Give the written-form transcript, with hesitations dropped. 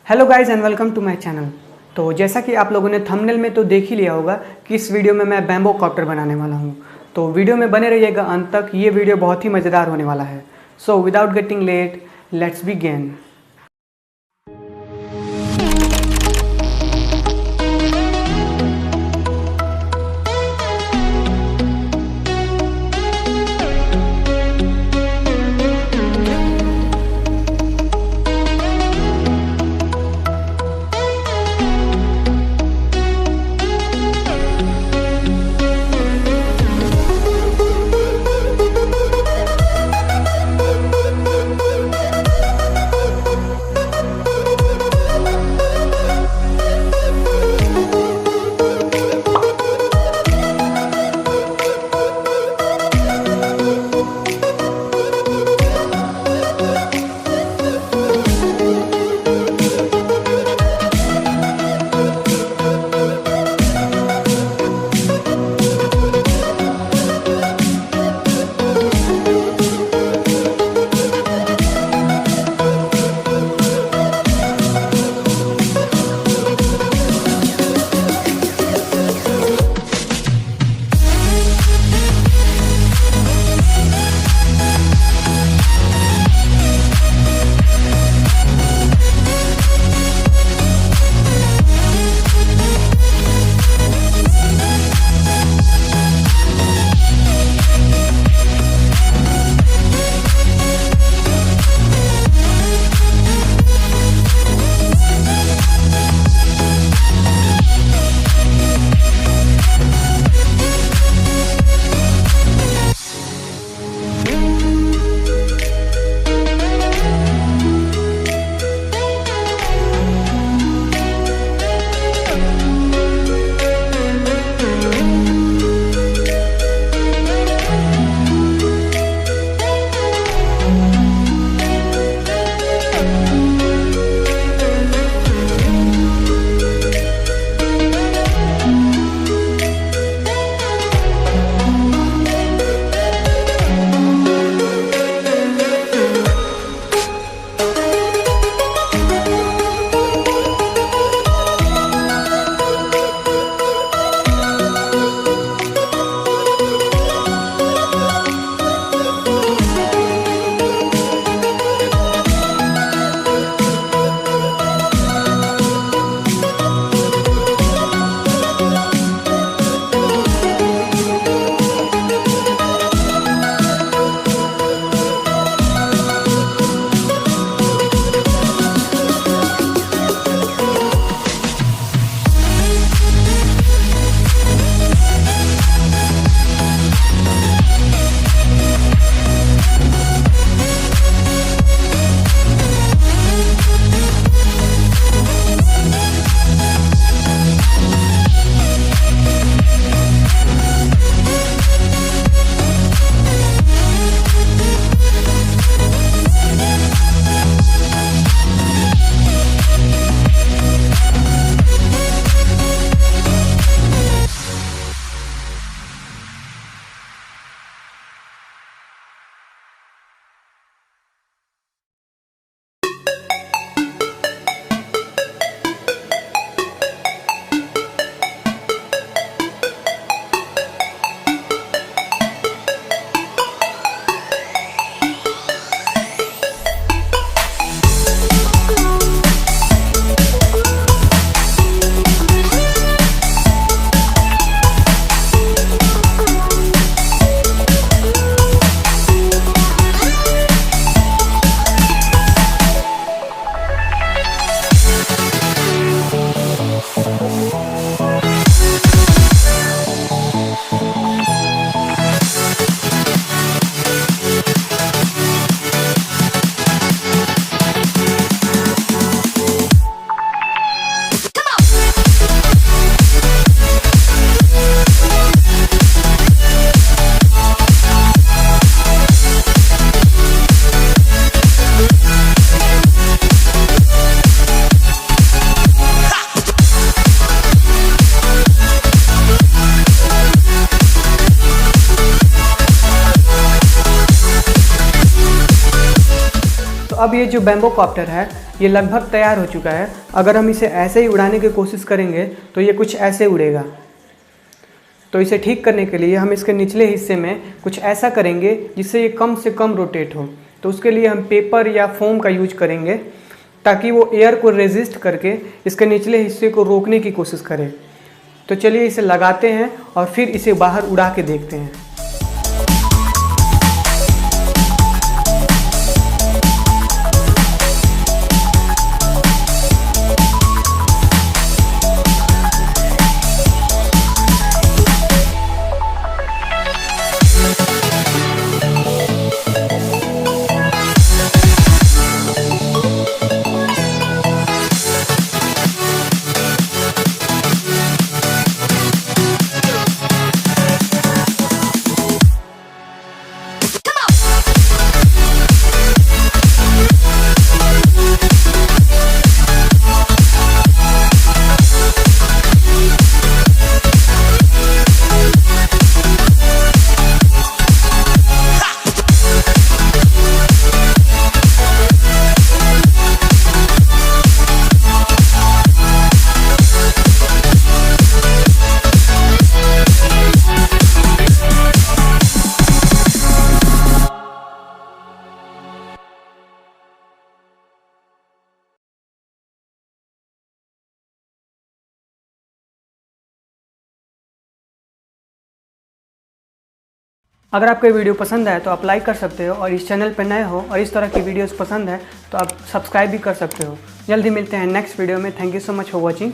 Hello guys and welcome to my channel. तो जैसा कि आप लोगों ने थंबनेल में तो देख ही लिया होगा कि इस वीडियो में मैं बैम्बो कॉप्टर बनाने वाला हूं। तो वीडियो में बने रहिएगा अंत तक, ये वीडियो बहुत ही मज़ेदार होने वाला है। So without getting late, let's begin. अब ये जो बैम्बो कॉप्टर है ये लगभग तैयार हो चुका है। अगर हम इसे ऐसे ही उड़ाने की कोशिश करेंगे तो ये कुछ ऐसे उड़ेगा। तो इसे ठीक करने के लिए हम इसके निचले हिस्से में कुछ ऐसा करेंगे जिससे ये कम से कम रोटेट हो। तो उसके लिए हम पेपर या फोम का यूज करेंगे ताकि वो एयर को रेजिस्ट करके इसके निचले हिस्से को रोकने की कोशिश करे। तो चलिए इसे लगाते हैं और फिर इसे बाहर उड़ा के देखते हैं। अगर आपको ये वीडियो पसंद है तो आप लाइक कर सकते हो, और इस चैनल पर नए हो और इस तरह की वीडियोस पसंद है तो आप सब्सक्राइब भी कर सकते हो। जल्दी मिलते हैं नेक्स्ट वीडियो में। Thank you so much for watching.